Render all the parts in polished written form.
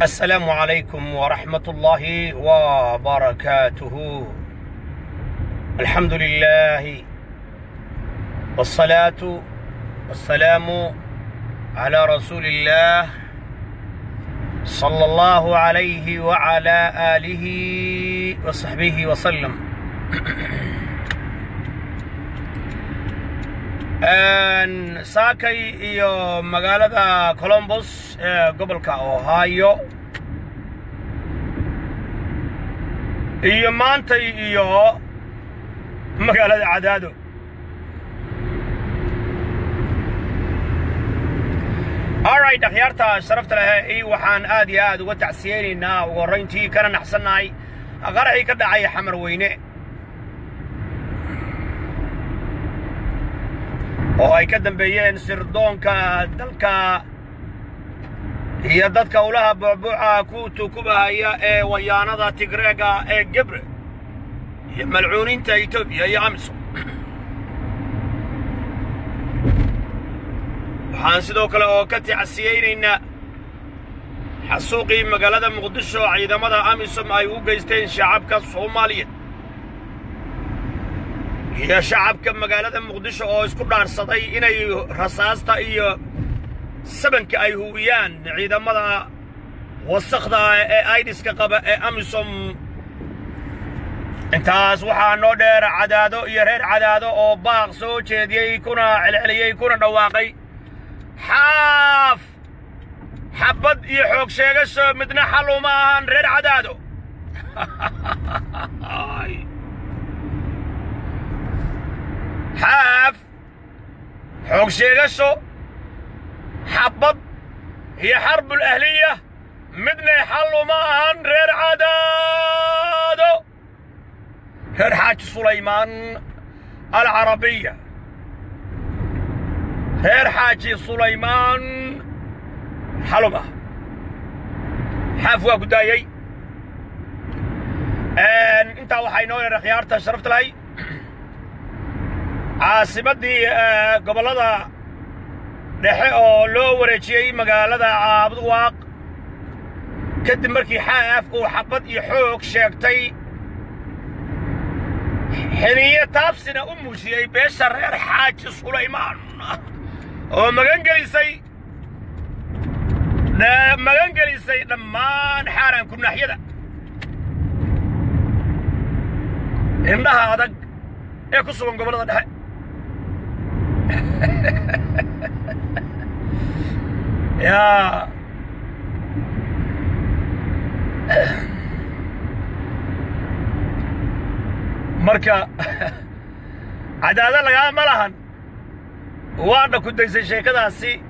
السلام عليكم ورحمة الله وبركاته. الحمد لله والصلاة والسلام على رسول الله صلى الله عليه وعلى آله وصحبه وسلم. saakay iyo magaalada Columbus ee gobolka Ohio iyo maanta iyo magaalada Cadaado alright akhyaarta sharafta leh waxaan aad iyo aad uga tacsiyeynaa ugu horeyntii kana naxsanahay qaraxii ka dhacay xamar weyne oo ay ka dambeeyeen sirdoonka dalka iyo dadka ulaha buubuuca ku tukubahaya ee wayaanada Tigreega ee Gabre iyo malcuuninta Itoobiya iyo Amisom. waxaan sidoo kale oo ka tacsiyeynaa xasuuqii magaalada Muqdisho ciidamada Amisom ay u geysteen shacabka Soomaaliyeed يا شعب كم قالت مقدشة أو إسكو صدي إني رصاصة إيو سبنك أي هويان عيدا مضى والسخضة أيديس كقبا أمسهم انتاس وحا نودر عدادو يرير عدادو أو باقسو جيدي يكون علي يكون نواقي حاف حبد يحوك شيغس مدنا حلو ماهن رير عدادو حاف حوق شيغسو حبض هي حرب الأهلية مدني حلو ماهن رير عدادو هير حاج سليمان العربية هير حاج سليمان حلو ماهن حافوا قدايي انت وحينوين رخيارتا شرفت لهي عاصمتي قبلدا دحي oo loo wareejiyay magaalada Cabdwaaq kadib markii xaaf uu xabad iyo xoog sheegtay xiriye taabsina u muujiyay beesha reer Xaaji Sulaymaan oo magan gelisay dhammaan xaaran ku naxyada indhaha adag ee ku sugan gobolada dhexe يا مركا عدادة لغا ملهن وانا كنت يسي شيكداسي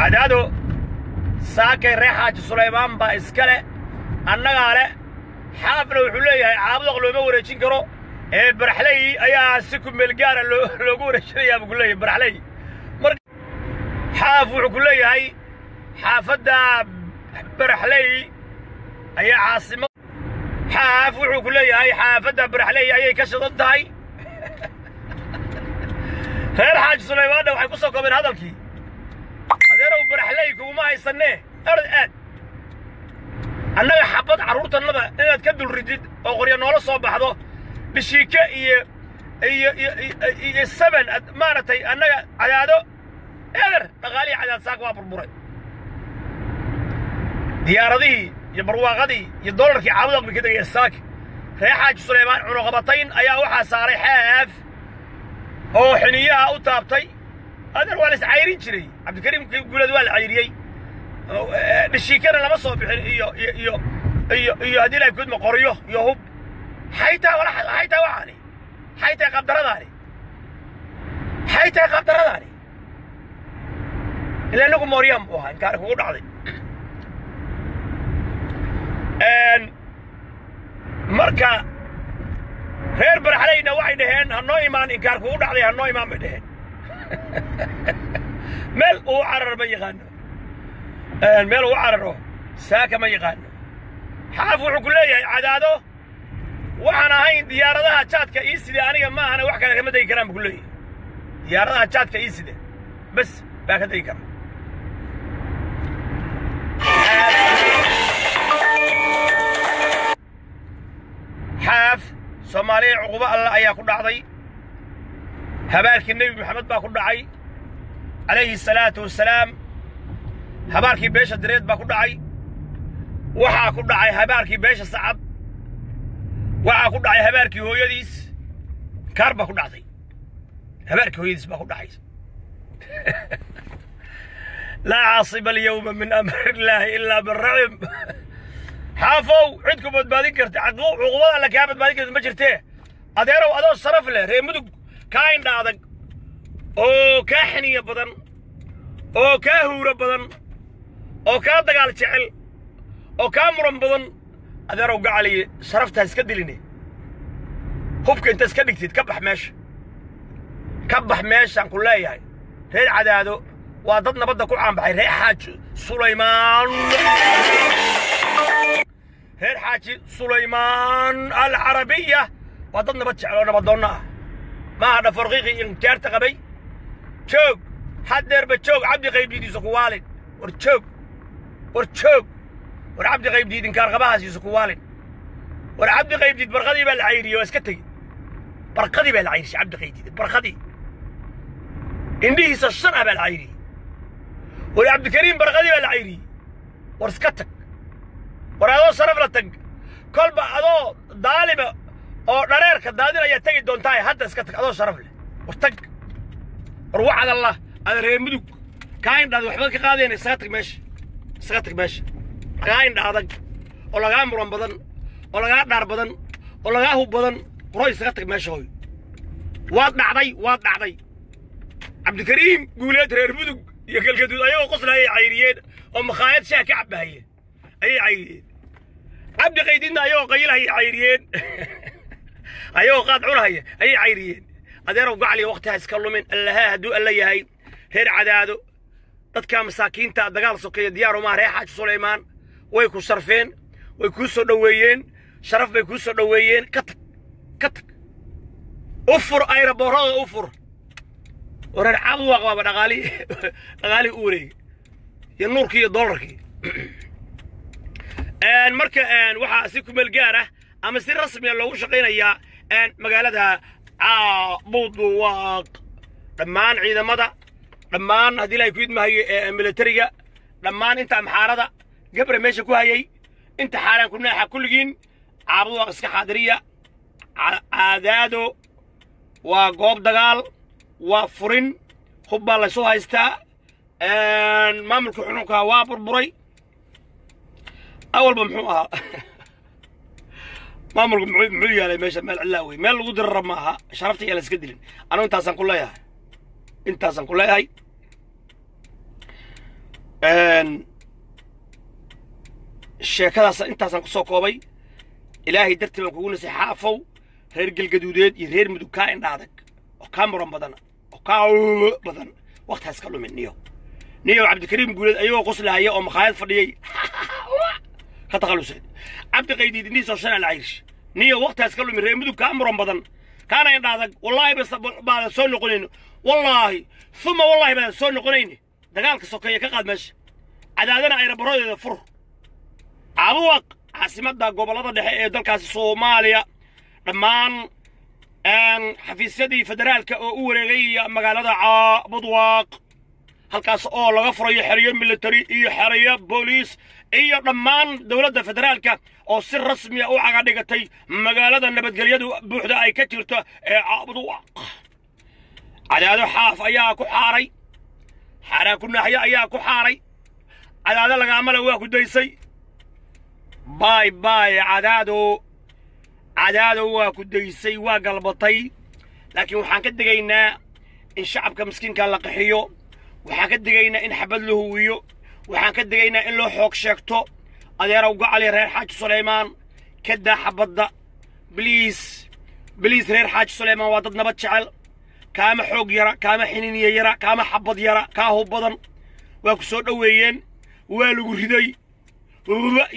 عدادو ساكي ريحاج سليمان با اسكالي annagaale xaafna wuxuu leeyahay caabdoq looma wareejin karo ee barxlay ayaa si ku meel gaar ah loogu wareejinayaa buu leeyahay barxlay حاف وحكوا لي هاي حافظة برحلي أي عاصمة حاف وحكوا لي هاي حافظة برحلي أي كشطت هاي غير حاج سليمان وحيقصوا من هذا الكي هذا برحليك وما يستناه أرد أنا حبط عروض النظر إن تكدوا الرديد أو غريان ولا صوب هذا بشيكة السبن مارتي أنا على هذا إير تغالي على ساق وابربوري دياردي يبرواغدي يدولر كي عاودق بكده يساك ريحاج سليمان عنقبتين أيا وحا صاري حاف أو حنيها أو تابتي هذا الوالس عايرين جري عبد الكريم يقول الوال عايري بالشيكان لما صوب هدي لا يكون مقريه يهب حيتا ولا حيتا وعاني حيتا قدر ذاني حيتا قدر ذاني إلا أنكم مريم بوها إنكارك وقود عظيم مركا غير برحلينا واحد دهين هنو إيمان إنكارك وقود عظيم هنو إيمان بدهين مل وعرر ما يغانو مل وعرره ساكا ما يغانو حافو عقلية عدادو وحنا هين ديارة جاتك إيسيدي أنا ما أنا وحكا كما دي كلام بقول لي ديارة جاتك إيسيدي بس باكا دي كلام xaaf soomaaliya cuquba alla ayaa ku dhacday habaarkii nebi maxamed baa ku dhacay calayhi salaatu wasalaam habaarkii beesha direed baa ku dhacay waxaa ku dhacay habaarkii beesha sacad waxaa ku dhacay habaarkii hooyadiis kaar baa ku dhacday habaarkii hooyadiis baa ku dhacay laa caasiba alyawma min amri illaahi ilaa birraxim xaafow cidku badbaadin karta cuqubada alla kaa badbaadin karta ma jirtee adeerow adoo saraf leh ree mudug kaa indha adag oo kaa xaniya badan oo kaa huura badan oo kaa dagaal jecel oo kaa muran badan adeerow gacaliye sharaftaa iska diline hubka inta iska dhigtid ka bax meeshaan ku leeyahay reer cadaado waa dad nabadda ku caanbaxay reer xaaji sulaymaan alcarabiya waa dad nabad jecel oo nabadoonna ah maaha dhafarqiiqi inkaarta qabay joog haddeerba joog cabdi qaybdiidiisa ku waalin war cabdi qaybdiid inkaar qabahaasiisa ku waalin war cabdi qaybdiid barqadii baa la cayriyey waa iska tegi barqadii baa la cayrisay cabdi qaybdiid barqadii indhihiisa shan ah baa la cayriyey war cabdikariim barqadii baa la cayriyey war iska tag war adoo sharaf la tag kolba adoo daaliba oo dhareerka daadinaya tegi doontaay hadda iska tag adoo sharaf leh war tag war wacad allah ada reer mudug kaa indhaada waxba ka qaadayna isaga tag meesha lagaa indha adag oo lagaa muran badan oo lagaa dhaar badan oo lagaa hub badan quro isaga tag meesha hooy waad dhacday cabdikariim guuleed reer mudug iyo galgaduud ayagoo qoslahayay cayriyeen oo makhaayad shaah ka cabbahaye ayay cayriyeen cabdi qaydidna ayagoo qayilahayay cayriyeen ayagoo qaad cunahaya ayay cayriyeen adeerow gacliya waqtiha iska lumin allahaa hadduu alla yahay reer cadaado dadka masaakiinta dagaal sokeeya diyaar umaa reer xaaji sulaymaan way ku sharfeen way kuu soo dhoweeyeen sharaf bay kuu soo dhoweeyeen ka tag u fur ayraboorada u fur wareer cabdu waa qabaaba dhaqaalihii u wareegay iyo nuurkii iyo doolarkii marka waxaa si kumeel gaar ah ama si rasmiya loogu shaqaynayaa magaalada caabudwaaq dhammaan ciidamada dhammaan haddii ilaahay ku idmahayo militariga dhammaan inta amxaarada gabre meesha ku hayay inta xaaraan ku naaxa kulligiin caabudwaaq iska xaadiriya cadaado waa goob dagaal waa furin hub baa laysu haystaa maamulka xununka waa burburay awalba muxuu ahaa maamulku muxuu yaalay meesha meel cillaa wey meel lagu dirara ma aha sharafta yaa la iska dilin anigu intaasaan ku leeyahay sheekadaas intaasaan ku soo koobay ilaahay dartii baan kugu nasay xaafow reer galgaduudeed iyo reer mudug kaa indha adag oo kaa muran badan oo kaa badan waqti ha iska lumin niyo cabdikariim guuleed ayagoo qoslahaya oo makhaayad fadhiyey ka takhaluseen cabdi qaydiid indhihiisoo shan al cayrish niyo waqti ha iska lumin reer mudug kaa muran badan kaana indha adag wallaahi baadan soo noqonayno wallaahi uma wallaahi baadan soo noqonayni dagaalka sokeeya ka qaad meesha cadaadana ayrabarodeeda fur caabudwaaq caasimadda gobollada dhexe ee dalkaasi soomaaliya dhammaan xafiisyadii federaalka oo u wareegaya magaalada caabudwaaq halkaas oo laga furayo xeriyo military iyo xeriyo booliis iyo dhammaan dowladda federaalka oo si rasmiya u caga dhigatay magaalada nabadgelyadu buuxda ay ka jirto ee caabudwaaq cadaado xaaf ayaa ku xaaray xaaraan ku naaxyo ayaa ku xaaray cadaado lagaamale waa ku daysay باي عدادو waa ku daysay waa galbatay laakiin waxaan ka digaynaa in shacabka miskiinka la qaxiyo waxaan ka digaynaa in xabad la huwiyo waxaan ka digaynaa in loo xoog sheegto adeerow gacali reer xaaji sulaymaan ka daa xabadda بليز reer xaaji sulaymaan waa dad nabad jecel kaama xoog yara kaama xiniiniye yara kaama xabad yara kaa hub badan waa ku soo dhoweeyeen waa lagu riday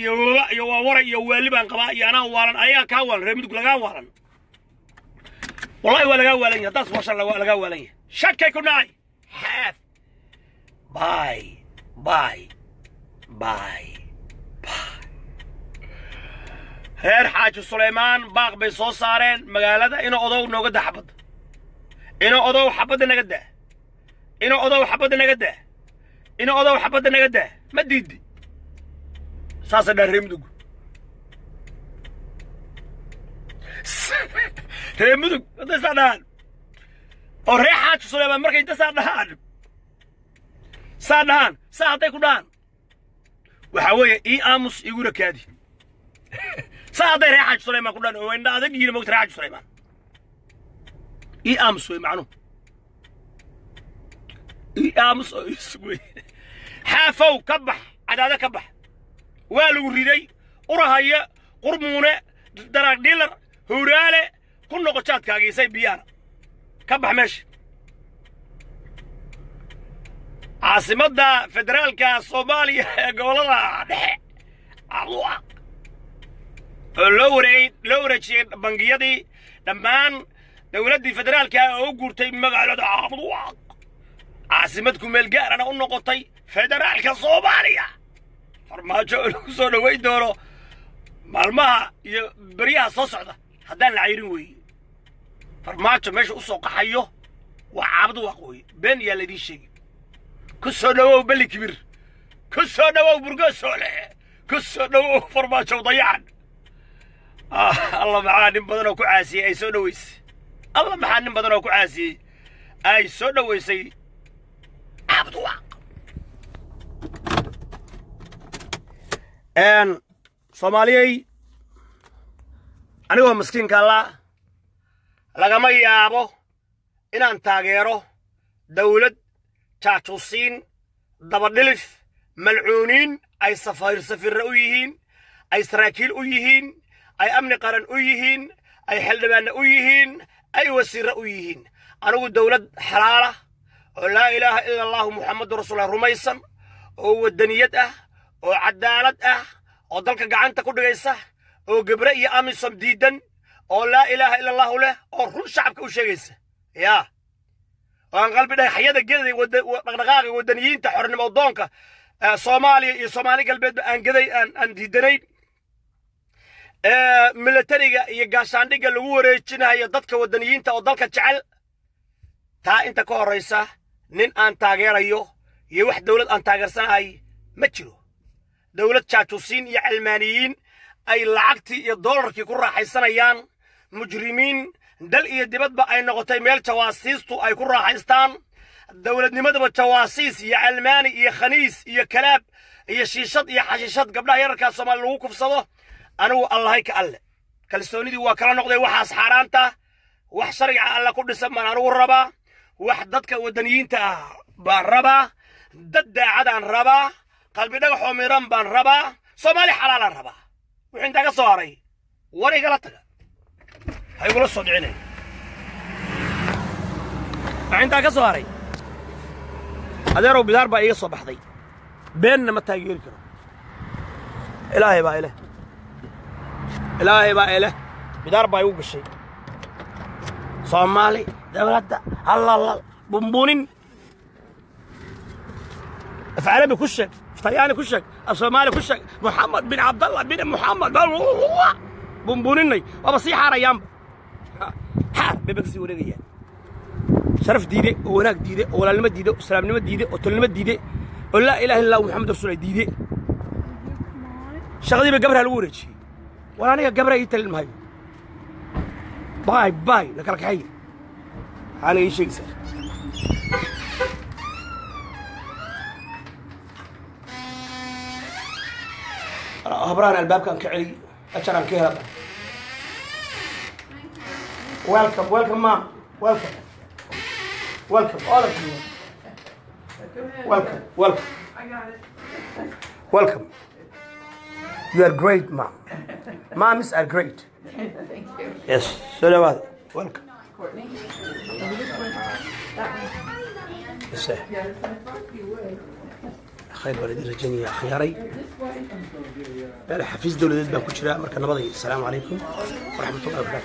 iyo waa wara iyo waali baan qabaa iyo anaa waalan ayagaa kaa waalan reer mudug lagaa waalan wallahi waa lagaa waalan yahay haddaas waa shan lagaa waalan yahay shakay ku nacay xaaf باي reer xaaji sulaymaan baaq bay soo saareen magaalada inuu odow nooga daa xabadda inuu odow xabadda naga daa inuu odow xabadda naga daa inuu odow xabadda naga daa ma diidi saasa dhaa reer mudug reer mudug hadday saa dhahaan oo reer xaaji sulaymaan markay inta saa dhahaan saa hadday ku dhahaan waxaa weeye ii aamus iguna kaadi saa hadday reer xaaji sulaymaan ku dhahaan oo indha adag yihiin moogta reer xaaji sulaymaan ii aamus wey macnuhu ii aamus oo isug wey xaafow ka bax cadaada ka bax waa lagu riday urahaya qurmuune daraag dhiilar huraale ku noqo jaadkaagiisay biyaana ka bax meesha caasimadda federaalka soomaaliya ee gobolada dhexe oo loo wareejiyey bangiyadii dhammaan dowladdii federaalka oo u guurtay magaalada cabduwaaq caasimad ku meel gaarana u noqotay federaalka soomaaliya farmaajo oo lagu soo dhoweyn doono maalmaha iyo beryaha soo socda haddaan la cayrin weeye farmaajo meesha u soo qaxayo waa cabduwaaq weeye been yaa laydin sheegi ku soo dhowow beli kibir ku soo dhowow burgosoole ku soo dhowow farmaajo dayacan allah maxaa nin badan oo ku caasiyey ay soo dhoweysay allah maxaa nin badan oo ku caasiyey ay soo dhoweysay cabduwaaq soomaaliyey anigoo maskiinka allah lagama yaabo inaan taageero dawlad jaajuusiin dabadhilif malcuuniin ay safirre u yihiin ay saraakiil u yihiin ay amni qaran u yihiin ay xildhibaanna u yihiin ay wasiirre u yihiin anigu dawlad xalaala oo laa ilaaha ila allahu muxammadu rasuulullah rumaysan oo waddaniyad ah oo cadaalad ah oo dalka gacanta ku dhigaysa oo gabre iyo amisom diidan oo laa ilaaha ila allahu leh oo run shacabka u sheegaysa yaa oo aan qalbi dhagaxyada geday dhaqdhaqaaqa waddaniyiinta xornimo doonka soomaaliya iyo soomaali galbeedba aan diidanayn militariga iyo gaashaandhigga lagu wareejinayo dadka waddaniyiinta oo dalka jecel taa inta ka horraysa nin aan taageerayo iyo wax dawlad aan taageersanahay ma jiro dawlad jaajuusiin iyo calmaaniyiin ay lacagtii iyo doolarkii ku raaxaysanayaan mujrimiin dal iyo dibadba ay noqotay meel jawaasiistu ay ku raaxaystaan dawladnimadaba jawaasiis iyo calmaani iyo khaniis iyo kalaab iyo shiishad iyo xashiishad gabdhaha yararkaa soomaali lagu kufsado anigu allahay ka alle kalsoonidii waa kala noqday waxaas xaaraanta wax sharciga alla ku dhisan baan anigu rabaa wax dadka waddaniyiinta ah baan rabaa dad daacadaan rabaa qalbi dhagaxoo miran baan rabaa soomaali xalaalaan rabaa wixii intaa ka soo haray war igala taga ha igula soo dhicinay wixii intaa ka soo haray adeerow bidaar baa iiga soo baxday beenna ma taageeri karo ilaahay baa ileh bidaar baa igu gashay soomaali dawladda hallal bumbuunin afcalabi ku sheeg aftayaani ku sheeg afsoomaali ku sheeg muxamed bin cabdallah bin muxamed bumbuuninay waaba sii xaarayaanba xaar bay ba kasii wareegayaan sharaf diide oo wanaag diide oo walaalnimo diide oo islaamnimo diide oo tolnimo diide oo laa ilaaha illa allah muxamed rasuul diide shaqadii ba gabra lagu wareejiyey wala aniga gabra ii talin maayo باي لك حي أنا إيش يكسر هبران الباب كان كعلي أشرا كهرباء welcome mom welcome all of you welcome I got it. welcome you are great moms are great. Thank you. Yes, so welcome. Courtney? Yes, Yeah, this one. You would. خير بلدي رجني يا خياري. لا حفيز دولة بان كشراء مركز نبضي. السلام عليكم ورحمة الله وبركاته.